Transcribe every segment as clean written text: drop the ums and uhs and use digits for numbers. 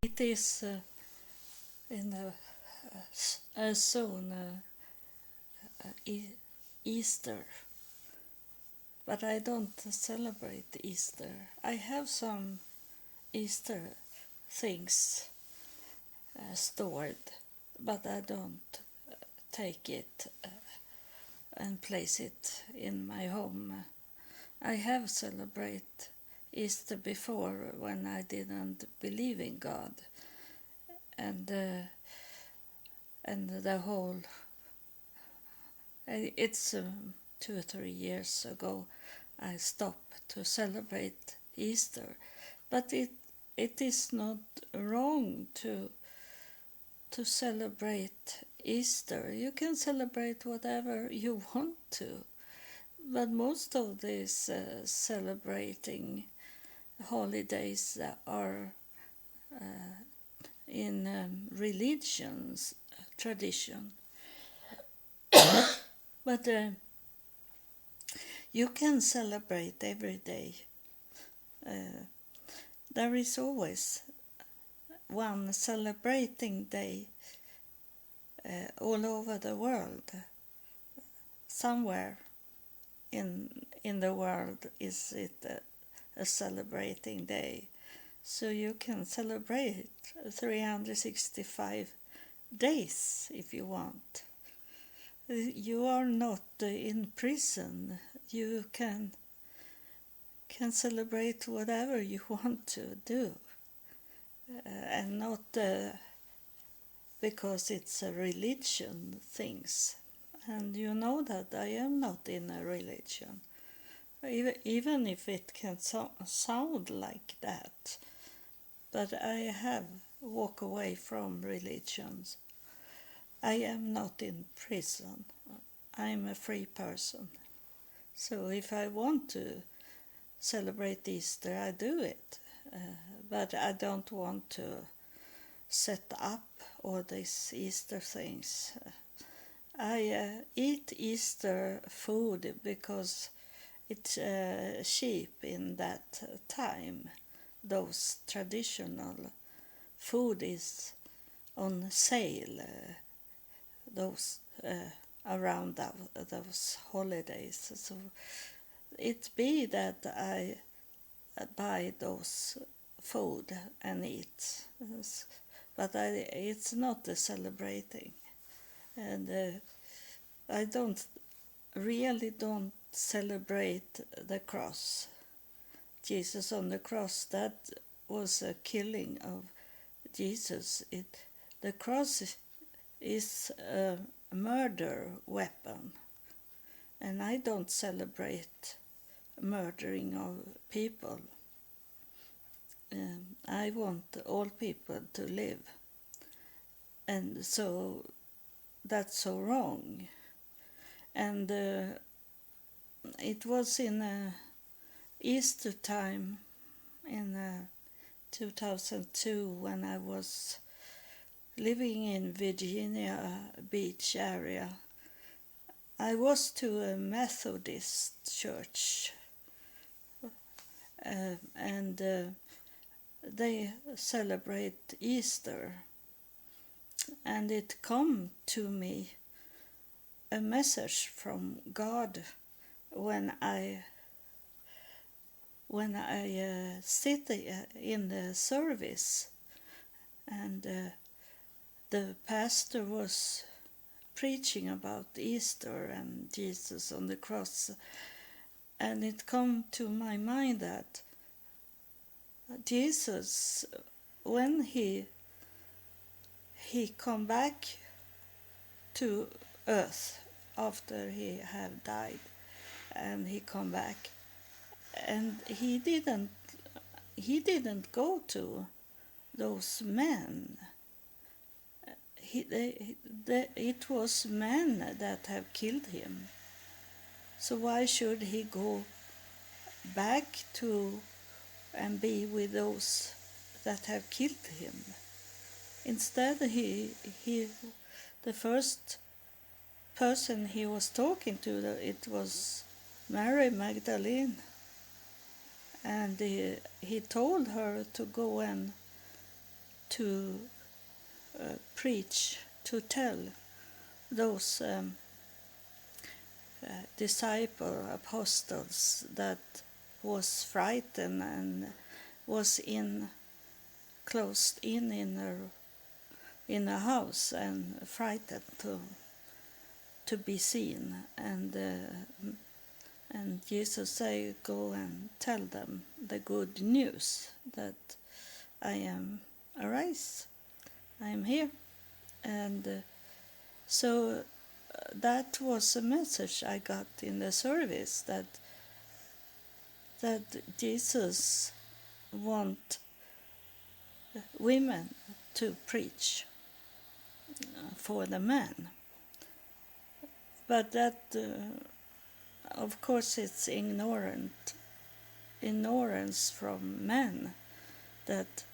It is in soon Easter, but I don't celebrate Easter. I have some Easter things stored, but I don't take it and place it in my home. I have celebrated Easter before when I didn't believe in God, and the whole. It's 2 or 3 years ago I stopped to celebrate Easter, but it is not wrong to celebrate Easter. You can celebrate whatever you want to, but most of these celebrating holidays are in religions tradition. But you can celebrate every day. There is always one celebrating day all over the world. Somewhere in the world is it a celebrating day. So you can celebrate 365 days if you want. You are not in prison. You can celebrate whatever you want to do, and not because it's a religion things. And you know that I am not in a religion, even if it can sound like that. But I have walked away from religions. I am not in prison. I'm a free person. So if I want to celebrate Easter, I do it. But I don't want to set up all these Easter things. I eat Easter food because it's cheap in that time. Those traditional food is on sale. Those around those holidays. So it be that I buy those food and eat, but it's not a celebrating, and I don't celebrate the cross. Jesus on the cross, that was a killing of Jesus. The cross is a murder weapon, and I don't celebrate murdering of people. I want all people to live, and so that's so wrong. And it was in Easter time in 2002 when I was living in Virginia Beach area. I was to a Methodist church, and they celebrate Easter, and it come to me a message from God when I sit in the service, and the pastor was preaching about Easter and Jesus on the cross, and it come to my mind that Jesus, when he come back to earth after he have died, and he come back, and he didn't go to those men. It was men that have killed him. So why should he go back to and be with those that have killed him? Instead, the first person he was talking to, it was Mary Magdalene, and he told her to go and to preach, to tell those apostles that was frightened and was closed in a house and frightened to be seen, and Jesus say, go and tell them the good news that I am arise, I am here. And so that was a message I got in the service, that Jesus want women to preach for the man. But that, of course, it's ignorance from men that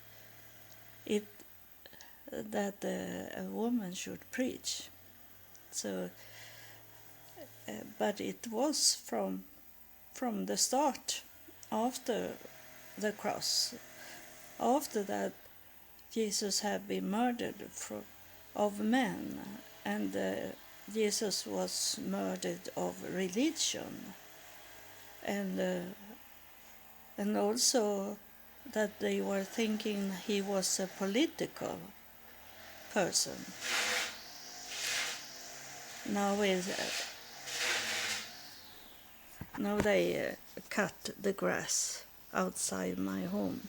a woman should preach. So, but it was from the start, after the cross, after that Jesus had been murdered of men, and Jesus was murdered of religion, and also that they were thinking he was a political person. Now they cut the grass outside my home.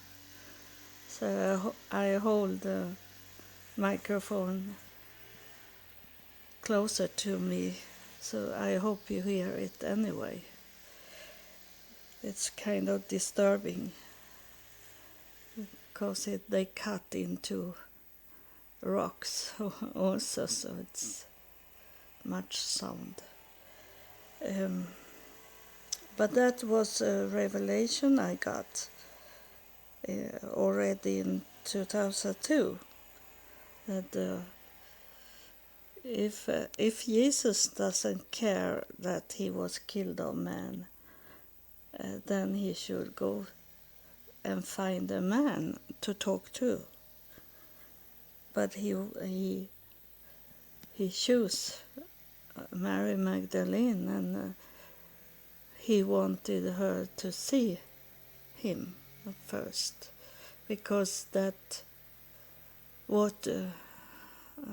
So I hold the microphone closer to me, so I hope you hear it anyway. It's kind of disturbing because they cut into rocks also, so it's much sound. But that was a revelation I got already in 2002, that if Jesus doesn't care that he was killed of man, then he should go and find a man to talk to. But he chose Mary Magdalene, and he wanted her to see him first, because that what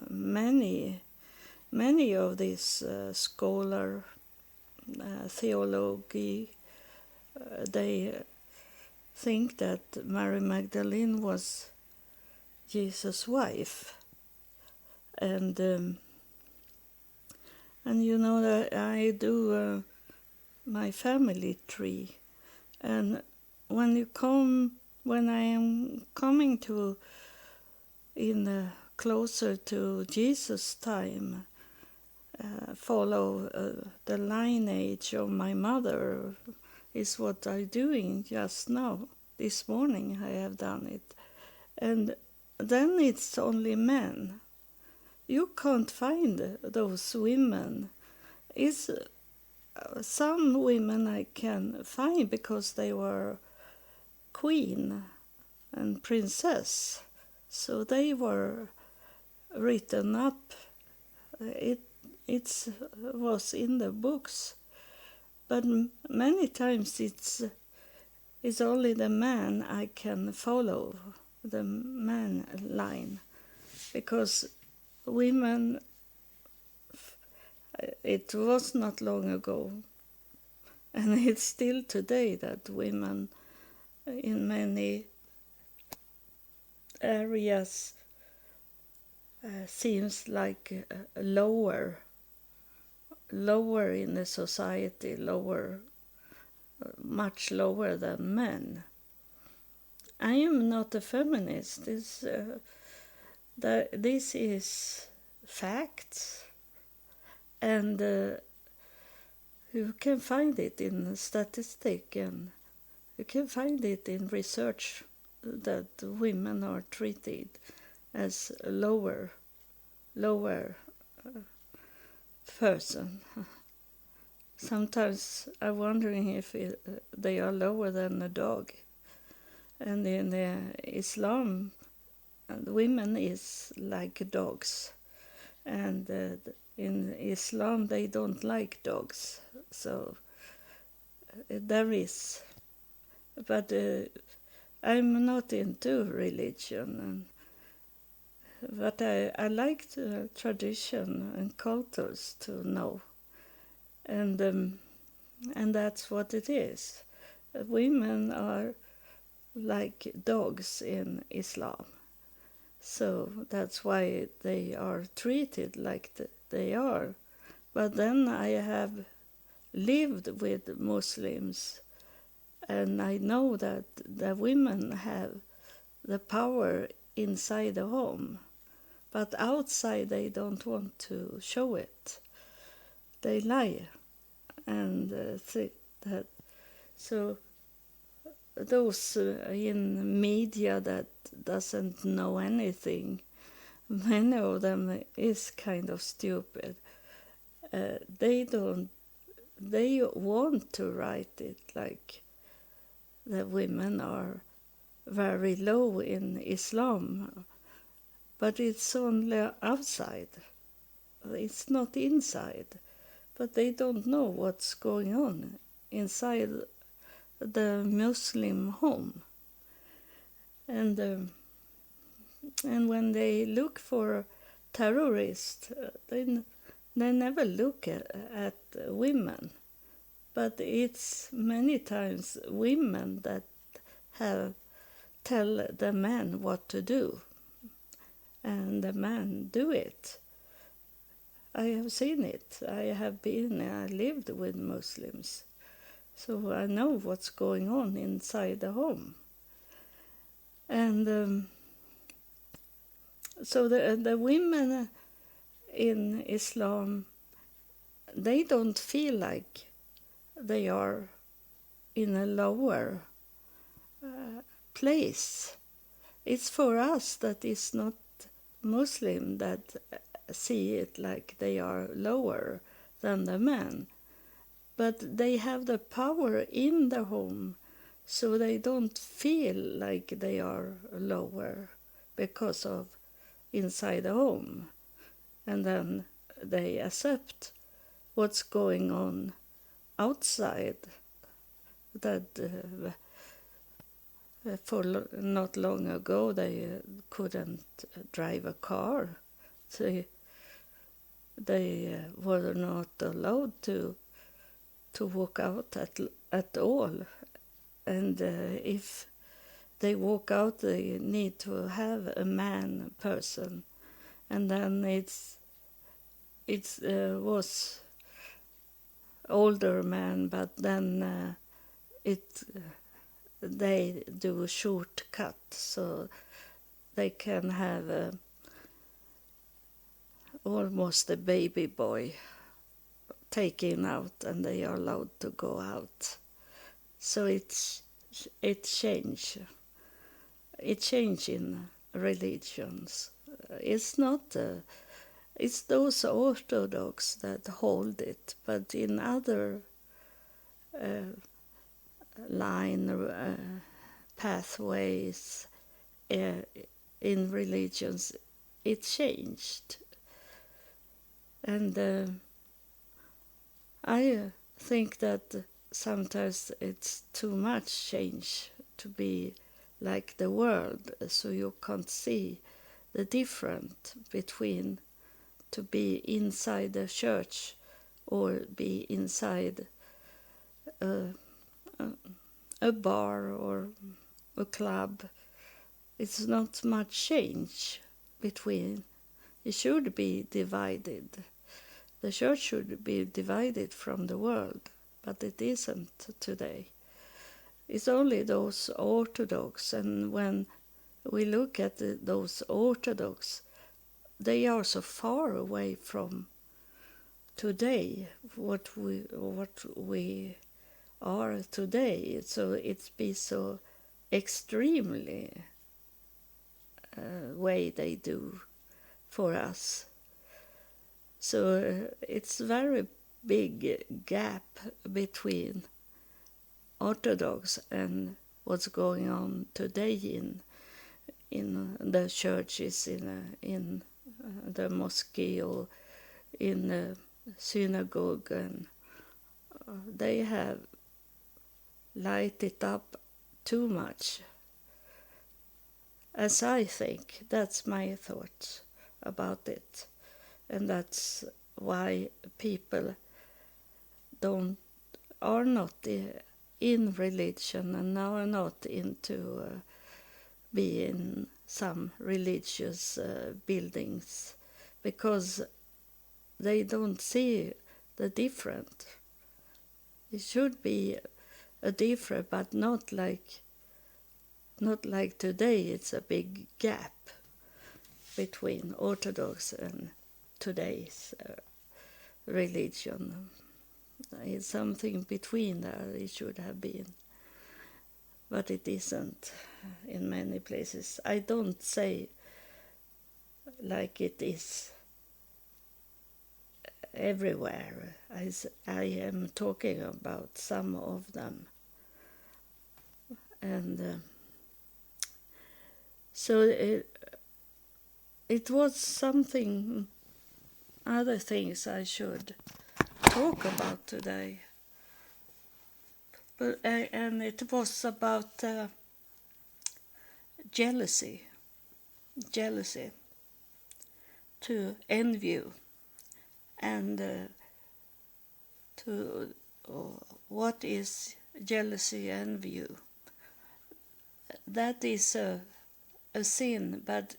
many of these scholar theology, they think that Mary Magdalene was Jesus' wife, and you know that I do my family tree, and when I am coming to closer to Jesus' time, follow the lineage of my mother is what I'm doing just now. This morning I have done it, and then it's only men. You can't find those women. It's some women I can find because they were queen and princess, so they were written up. It was in the books, but many times it's only the man I can follow, the man line, because women, it was not long ago, and it's still today, that women in many areas seems like lower in the society, much lower than men. I am not a feminist. This is facts, and you can find it in statistic, and you can find it in research, that women are treated as a lower person. Sometimes I'm wondering if they are lower than a dog. And in Islam, women is like dogs, and in Islam they don't like dogs, so there is. But I'm not into religion, but I like the tradition and cultures to know, and that's what it is. Women are like dogs in Islam, so that's why they are treated like they are. But then I have lived with Muslims, and I know that the women have the power inside the home, but outside they don't want to show it. They lie and say that. So those in media that doesn't know anything, many of them is kind of stupid. They don't. They want to write it like the women are very low in Islam, but it's only outside. It's not inside. But they don't know what's going on inside the Muslim home. And when they look for terrorists, they never look at women. But it's many times women that tell the man what to do, and the man do it. I have seen it. I lived with Muslims, so I know what's going on inside the home. And so the women in Islam, they don't feel like they are in a lower place. It's for us that is not Muslim that see it like they are lower than the men. But they have the power in the home, so they don't feel like they are lower because of inside the home. And then they accept what's going on outside, that for not long ago they couldn't drive a car. They were not allowed to walk out at all. And if they walk out, they need to have a man person. And then it was older man, but then they do a shortcut, so they can have almost a baby boy taken out, and they are allowed to go out. So it change. It change in religions. It's not. It's those Orthodox that hold it, but in other pathways in religions, it changed. And I think that sometimes it's too much change to be like the world, so you can't see the difference between to be inside the church or be inside a bar or a club. It's not much change between. It should be divided. The church should be divided from the world, but it isn't today. It's only those Orthodox, and when we look at those Orthodox, they are so far away from today, what we are today. So it's be so extremely way they do for us. So it's very big gap between Orthodox and what's going on today in the churches, in the mosque or in the synagogue, and they have light it up too much. As I think, that's my thought about it, and that's why people are not in religion and are not into being some religious buildings, because they don't see the different. It should be a different, but not like today. It's a big gap between Orthodox and today's religion. It's something between there. It should have been, but it isn't in many places. I don't say like it is everywhere. I am talking about some of them. And so it was something, other things I should talk about today. But and it was about jealousy, to envy, and to what is jealousy, envy? That is a sin, but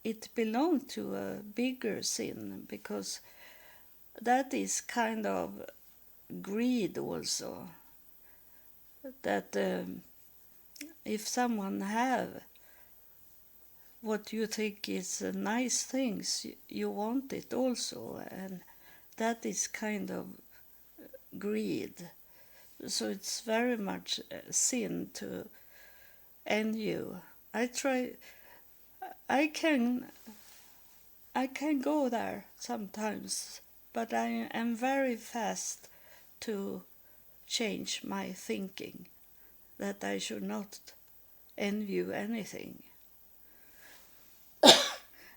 it belongs to a bigger sin, because that is kind of greed also. That if someone have what you think is nice things, you want it also, and that is kind of greed. So it's very much a sin to envy. I can go there sometimes, but I am very fast to change my thinking that I should not envy anything.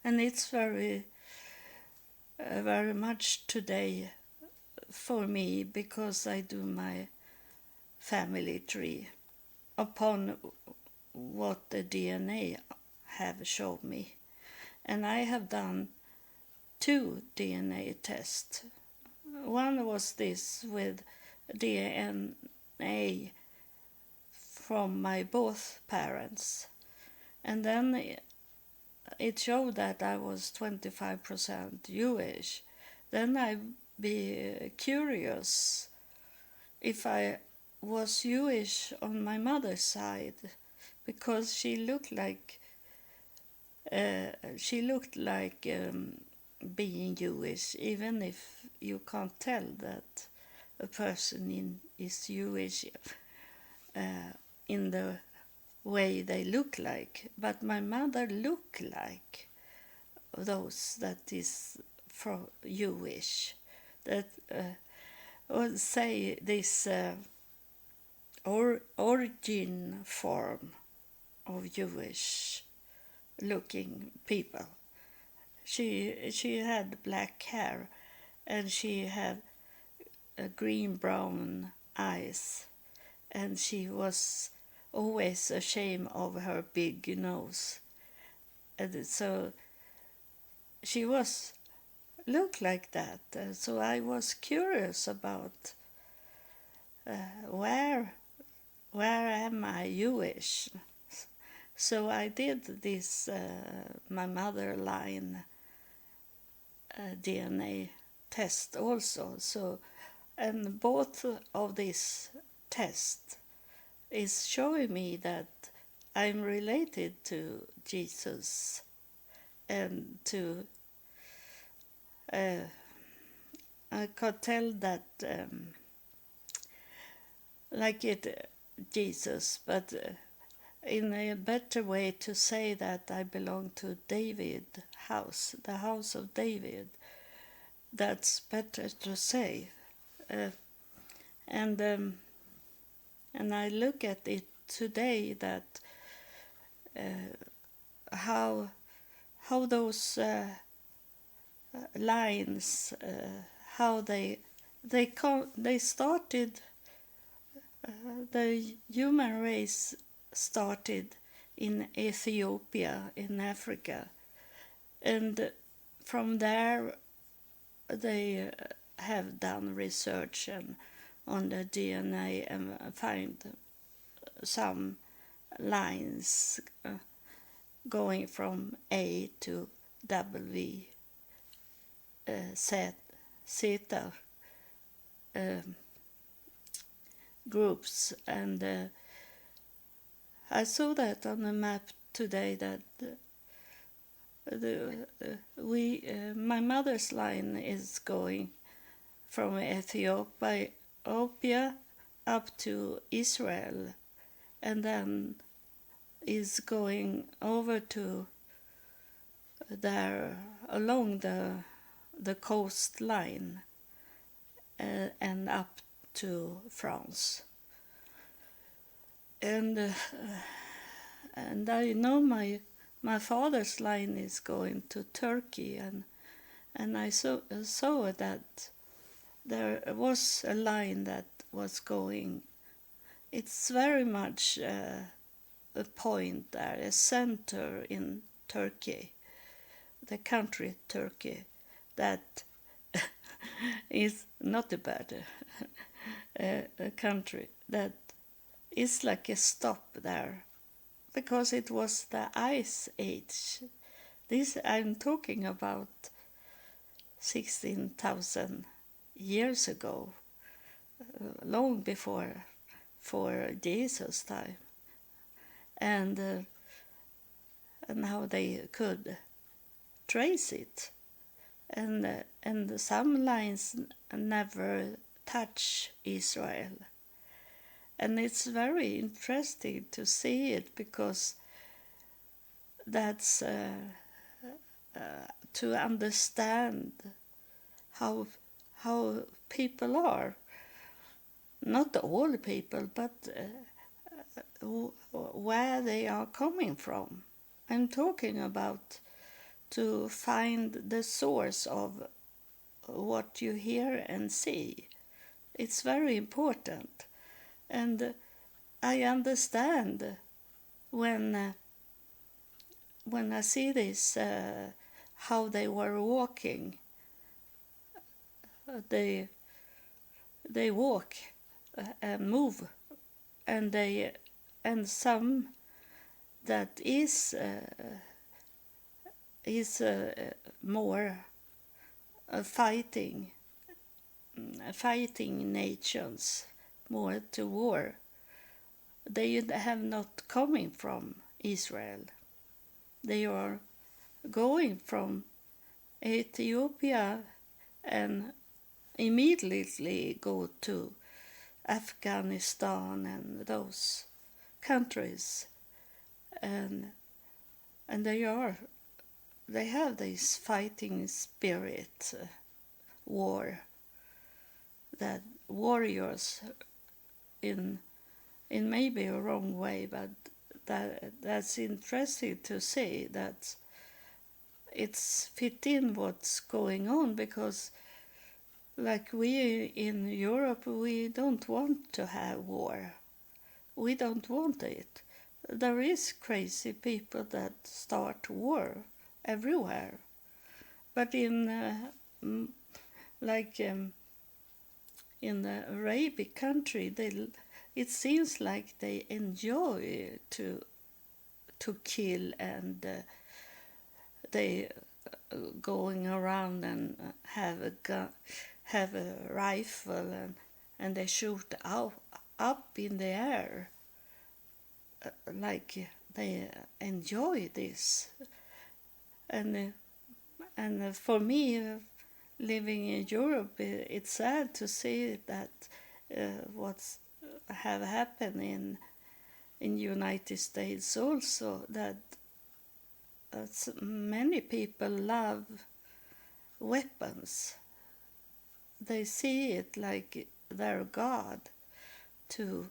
And it's very much today for me, because I do my family tree upon what the DNA have shown me. And I have done 2 DNA tests. One was this with DNA from my both parents. And then it showed that I was 25% Jewish. Then I'd be curious if I was Jewish on my mother's side, because she looked like being Jewish, even if you can't tell that a person is Jewish in the way they look like. But my mother looked like those that is from Jewish, that would say this origin form of Jewish looking people. She had black hair, and she had green-brown eyes, and she was always ashamed of her big nose. And so she looked like that. So I was curious about where am I Jewish? So I did this my mother line DNA test also. So, and both of these tests is showing me that I'm related to Jesus, and to I could tell that like it Jesus, but in a better way to say that I belong to David house, the house of David. That's better to say, and I look at it today that how those lines, how they started, the human race started in Ethiopia in Africa, and from there they have done research on the DNA and find some lines going from A to W, zeta groups, and I saw that on the map today that my mother's line is going from Ethiopia up to Israel, and then is going over to there along the coastline and up to France. And I know my father's line is going to Turkey, and I saw that there was a line that was going. It's very much a point there, a center in Turkey, the country Turkey, that is not a bad a country that is like a stop there, because it was the Ice Age. This I'm talking about 16,000 years ago, long before for Jesus' time, and how they could trace it, and some lines never touch Israel. And it's very interesting to see it, because that's to understand how people are. Not all people, but where they are coming from. I'm talking about to find the source of what you hear and see. It's very important. And I understand when I see this, how they were walking. They walk and move, and some that is more fighting nations, more to war. They have not coming from Israel. They are going from Ethiopia and immediately go to Afghanistan and those countries, and they have this fighting spirit, war, that warriors in maybe a wrong way, but that's interesting to see that it's fit in what's going on, because like we in Europe, we don't want to have war. We don't want it. There is crazy people that start war everywhere, but in in the Arabic country, it seems like they enjoy to kill, and they going around and have a gun, have a rifle, and they shoot up in the air, like they enjoy this. And for me, living in Europe, it's sad to see that what's have happened in United States also, that many people love weapons. They see it like their God to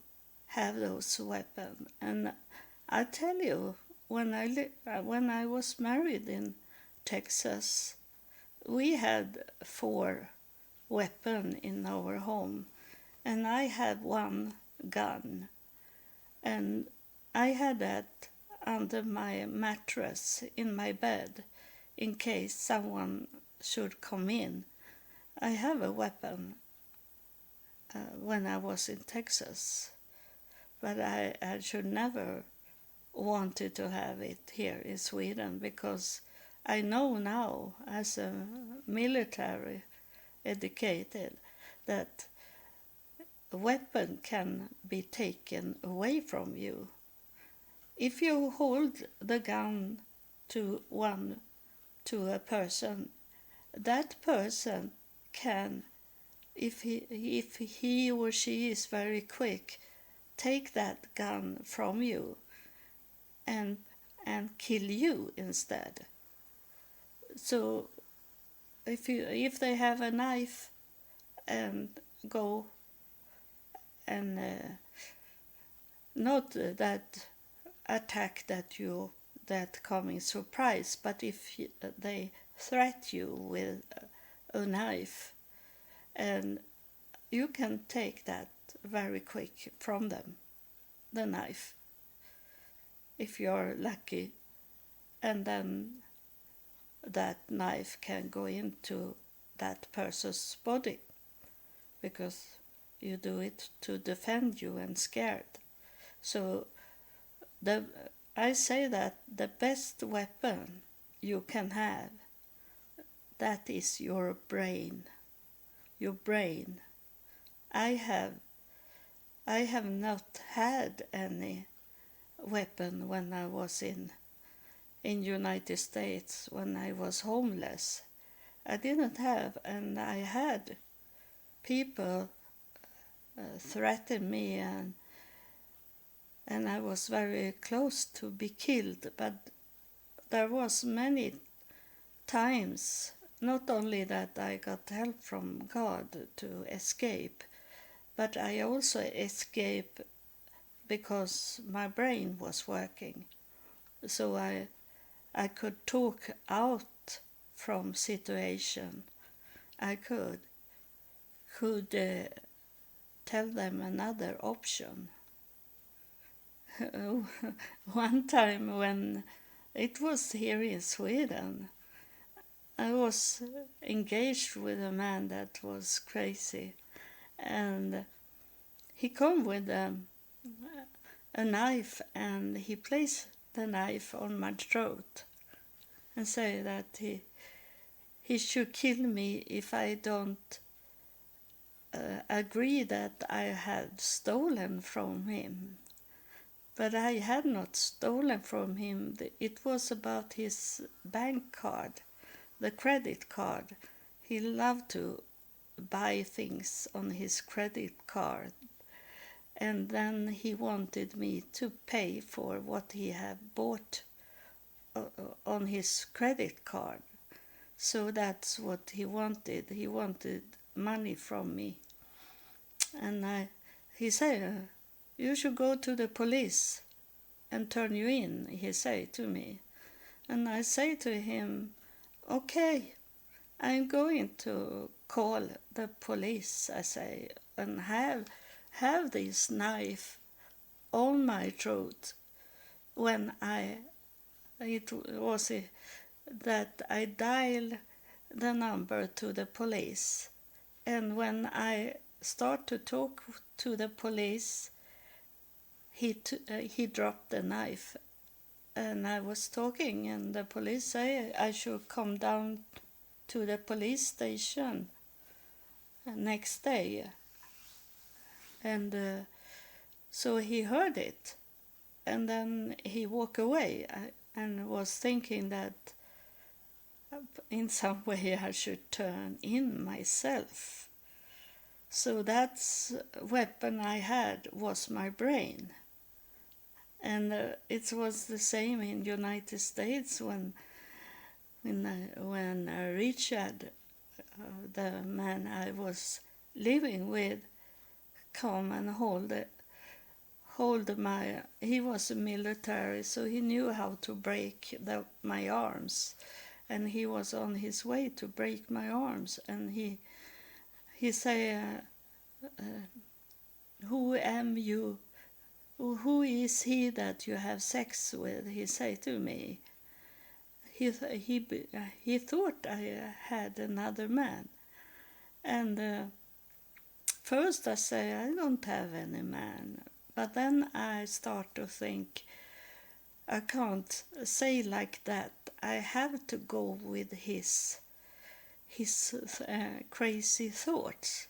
have those weapons. And I tell you, when I was married in Texas, we had 4 weapons in our home, and I had one gun, and I had that under my mattress in my bed in case someone should come in. I have a weapon when I was in Texas, but I should never wanted to have it here in Sweden, because I know now as a military educated that a weapon can be taken away from you. If you hold the gun to a person, that person can, if he or she is very quick, take that gun from you and kill you instead. So if they have a knife and go and not that attack that coming surprise, but if they threat you with a knife, and you can take that very quick from them, the knife, if you're lucky, and then that knife can go into that person's body, because you do it to defend you and scared. So I say that the best weapon you can have, that is your brain. Your brain. I have not had any weapon when I was in United States, when I was homeless. I didn't have, and I had people threaten me, and I was very close to be killed. But there was many times, not only that I got help from God to escape, but I also escaped because my brain was working. So I could talk out from situation. I could tell them another option. One time when it was here in Sweden, I was engaged with a man that was crazy, and he come with a knife, and he placed the knife on my throat and say that he should kill me if I don't agree that I had stolen from him. But I had not stolen from him. It was about his bank card, the credit card. He loved to buy things on his credit card, and then he wanted me to pay for what he had bought on his credit card. So that's what he wanted. He wanted money from me. And he said, you should go to the police and turn you in, he said to me. And I say to him, okay, I'm going to call the police, I say, and have this knife on my throat when it was that I dialed the number to the police. And when I start to talk to the police, he dropped the knife. And I was talking, and the police say I should come down to the police station next day. And so he heard it, and then he walked away, and was thinking that in some way I should turn in myself. So that's weapon I had was my brain. And it was the same in United States when Richard, the man I was living with, come and hold my. He was a military, so he knew how to break my arms, and he was on his way to break my arms, and he say, "Who am you? Who is he that you have sex with?" He say to me. He thought I had another man, and first I say I don't have any man, but then I start to think I can't say like that. I have to go with his crazy thoughts.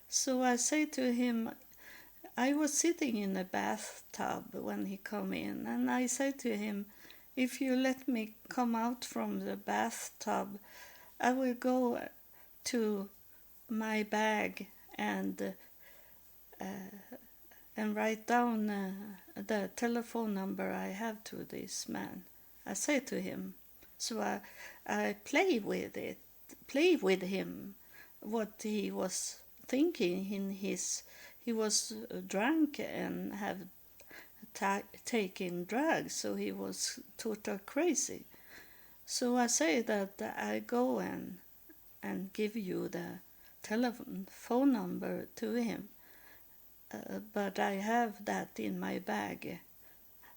So I say to him, I was sitting in a bathtub when he come in, and I say to him, if you let me come out from the bathtub, I will go to my bag and write down the telephone number I have to this man. I say to him. So I play with him, what he was thinking in his. He was drunk and have taken drugs, so he was total crazy. So I say that I go and give you the phone number to him, but I have that in my bag,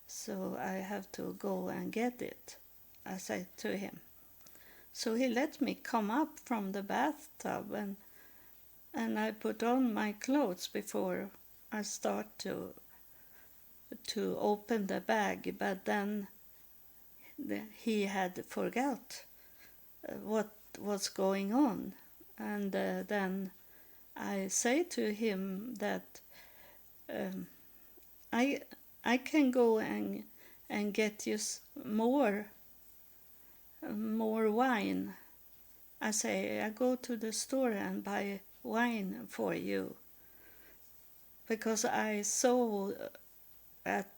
so I have to go and get it, I say to him. So he let me come up from the bathtub, and I put on my clothes before I start to open the bag, but then he had forgot what was going on, and then I say to him that I can go and get you more wine. I say I go to the store and buy wine for you, because I saw at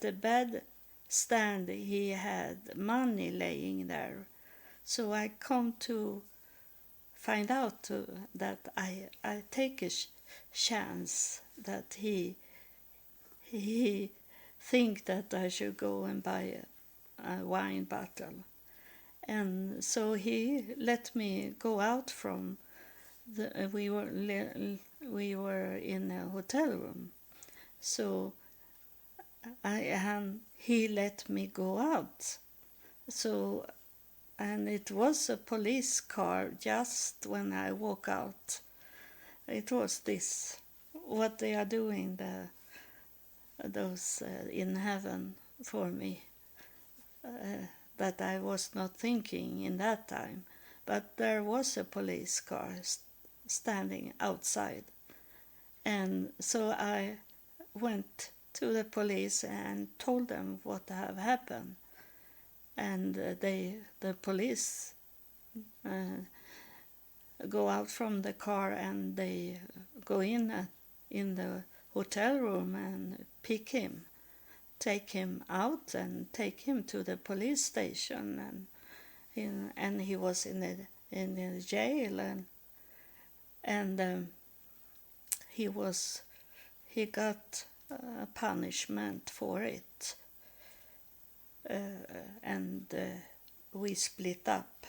the bed stand he had money laying there. So I come to find out that I take a chance that he think that I should go and buy a wine bottle. And so he let me go out from we were in a hotel room. So he let me go out. So, and it was a police car just when I walk out. It was this, what they are doing, those in heaven for me, that I was not thinking in that time. But there was a police car standing outside. And so I went to the police and told them what had happened. And the police go out from the car, and they go in the hotel room and pick him, take him out and take him to the police station, and he was in the jail, and he got a punishment for it, and we split up,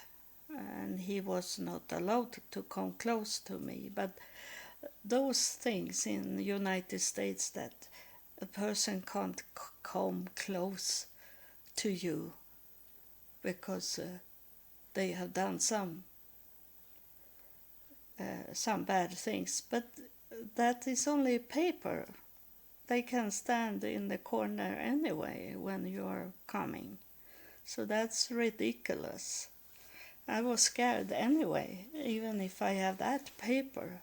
and he was not allowed to come close to me. But those things in the United States, that a person can't come close to you because they have done some bad things, but that is only paper. They can stand in the corner anyway when you're coming. So that's ridiculous. I was scared anyway, even if I have that paper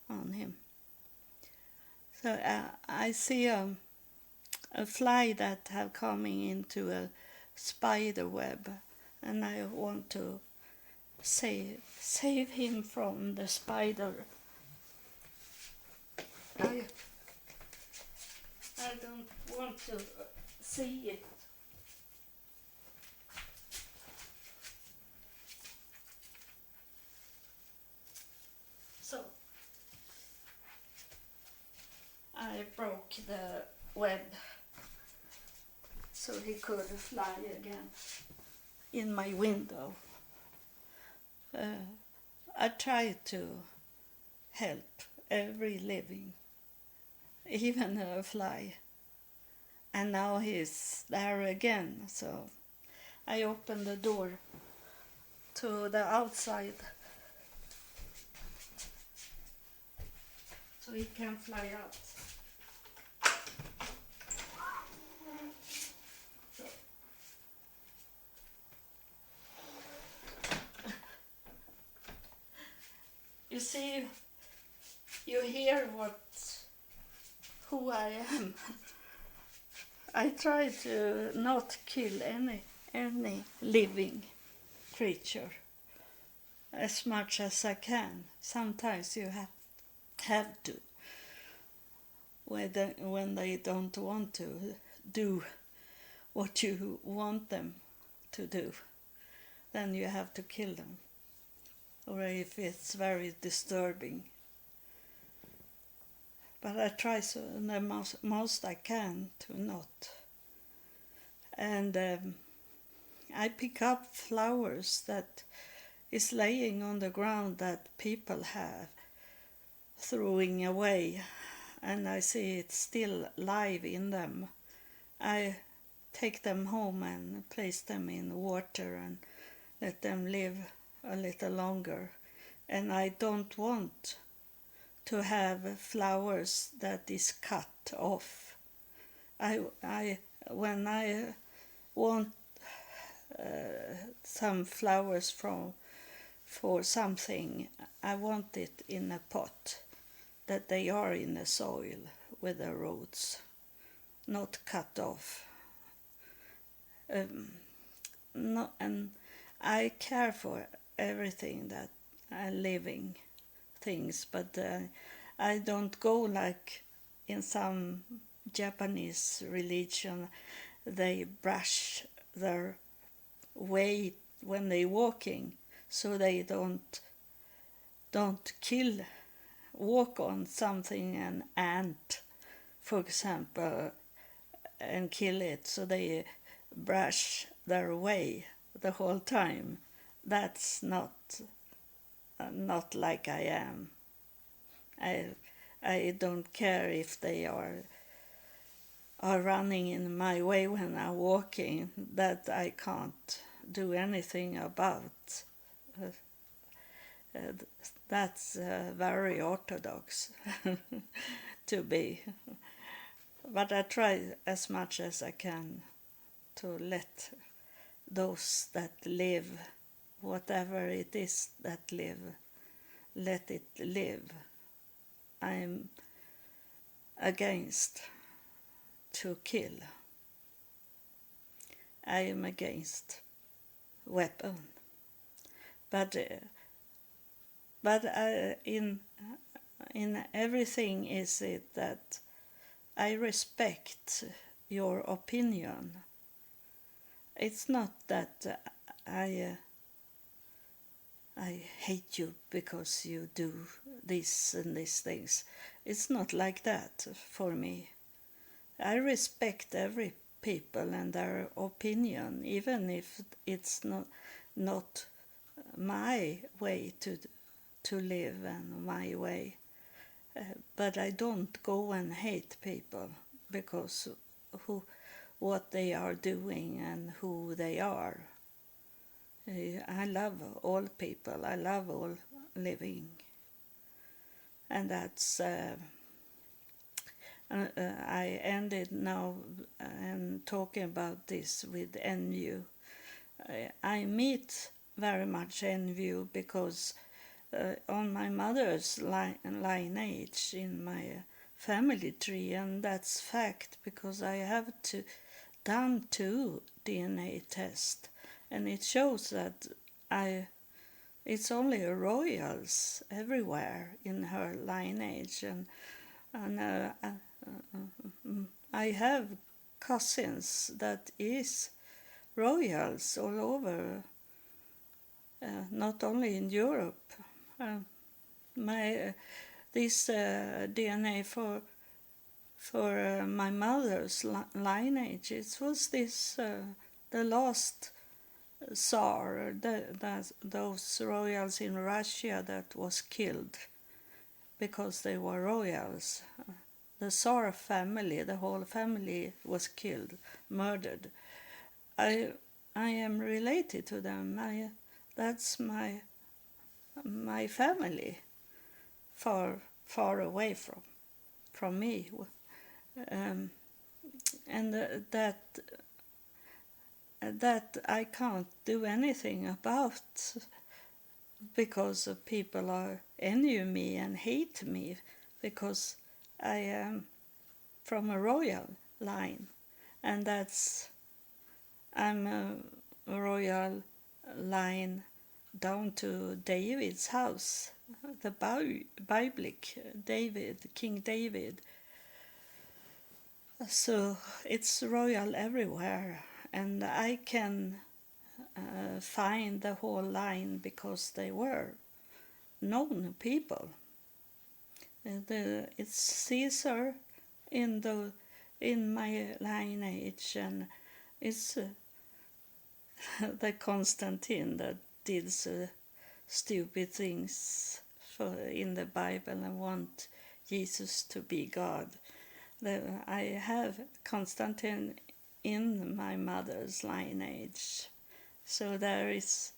on him. So I see a fly that have coming into a spider web, and I want to save him from the spider. I don't want to see it. So I broke the web so he could fly again in my window. I try to help every living, even a fly. And now he's there again, so I open the door to the outside so he can fly out. So. You see, you hear who I am. I try to not kill any living creature as much as I can. Sometimes you have to, when they don't want to do what you want them to do, then you have to kill them, or if it's very disturbing. But I try the most I can to not. And I pick up flowers that is laying on the ground that people have throwing away, and I see it's still live in them. I take them home and place them in water and let them live a little longer. And I don't want to have flowers that is cut off. When I want some flowers for something, I want it in a pot, that they are in the soil with the roots, not cut off. No, and I care for everything that living things, but I don't go like in some Japanese religion. They brush their way when they walking, so they don't walk on something, an ant, for example, and kill it. So they brush their way the whole time. That's not like I am. I don't care if they are running in my way when I'm walking. That I can't do anything about. That's very orthodox to be. But I try as much as I can to let those that live, whatever it is that live, let it live. I'm against to kill. I am against weapon. But in everything is it that I respect your opinion. It's not that I hate you because you do this and these things. It's not like that for me. I respect every people and their opinion, even if it's not my way to live and my way. But I don't go and hate people because what they are doing and who they are. I love all people. I love all living. And that's... I ended now and talking about this with NU. I meet very much NU because on my mother's lineage in my family tree, and that's fact because I have done 2 DNA tests, and it shows that it's only royals everywhere in her lineage, and I have cousins that is royals all over, not only in Europe. This DNA for my mother's lineage. It was this the last Tsar, those royals in Russia that was killed because they were royals. The Tsar family, the whole family was killed, murdered. I am related to them. That's my family, far away from me, and that I can't do anything about, because people are envy me and hate me because I am from a royal line, and I'm a royal line down to David's house, the biblic King David. So it's royal everywhere, and I can find the whole line because they were known people. It's Caesar in my lineage, and it's the Constantine that did stupid things in the Bible and want Jesus to be God. I have Constantine in my mother's lineage, so there is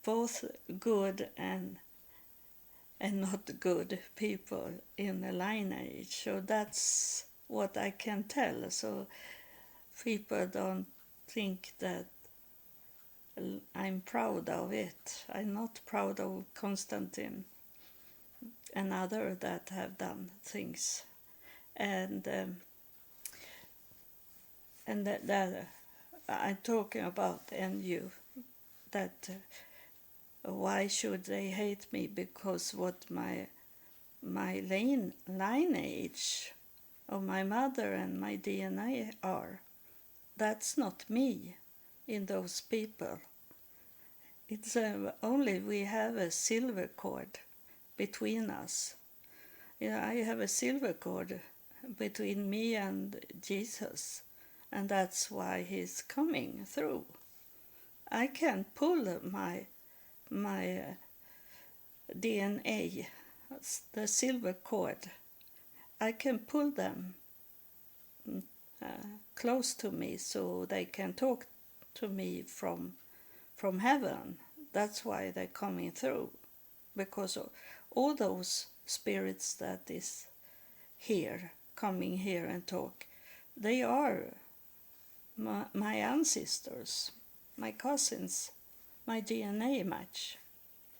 both good and not good people in the lineage. So that's what I can tell. So people don't think that I'm proud of it. I'm not proud of Constantine and others that have done things, and that I'm talking about NU. That why should they hate me? Because what my lineage of my mother and my DNA are, that's not me in those people. It's only we have a silver cord between us. Yeah, I have a silver cord between me and Jesus, and that's why he's coming through. I can pull my DNA, the silver cord. I can pull them close to me so they can talk to me from heaven. That's why they're coming through, because all those spirits that is here, coming here and talk, they are my ancestors, my cousins, my DNA match.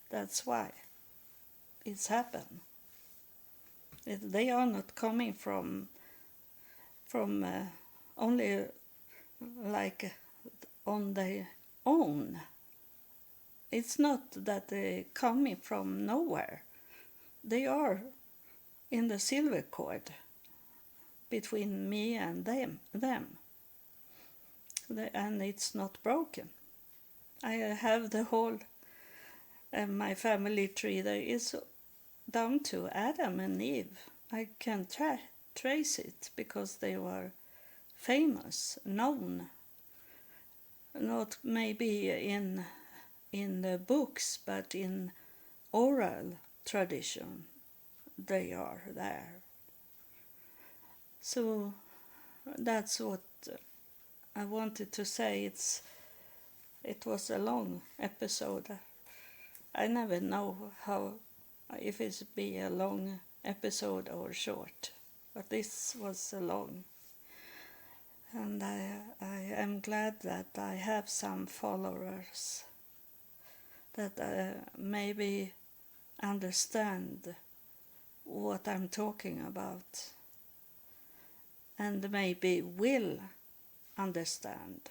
That's why it's happened. They are not coming from only like on their own. It's not that they're coming from nowhere. They are in the silver cord between me and them. And it's not broken. I have the whole my family tree there is down to Adam and Eve. I can trace it because they were famous, known, not maybe in the books, but in oral tradition they are there. So that's what I wanted to say. It was a long episode. I never know if it's be a long episode or short, but this was a long. And I am glad that I have some followers that maybe understand what I'm talking about, and maybe will understand.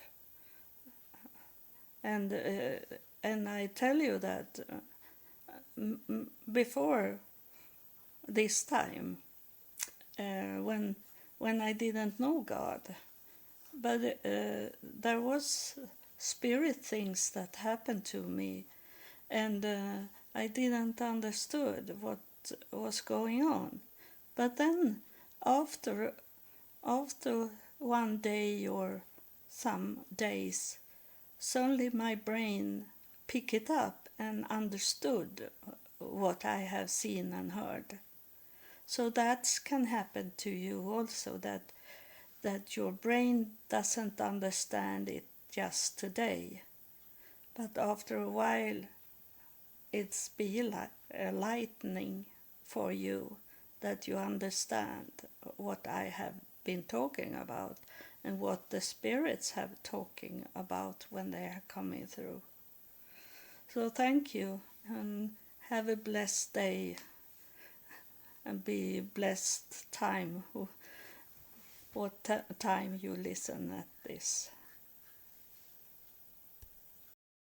And I tell you that before this time, when I didn't know God, but there was spirit things that happened to me, and I didn't understood what was going on. But then after after one day or some days, suddenly my brain picked it up and understood what I have seen and heard. So that can happen to you also, that your brain doesn't understand it just today, but after a while it's be like a lightning for you, that you understand what I have been talking about and what the spirits have talking about when they are coming through. So thank you, and have a blessed day, and be blessed time what time you listen at this.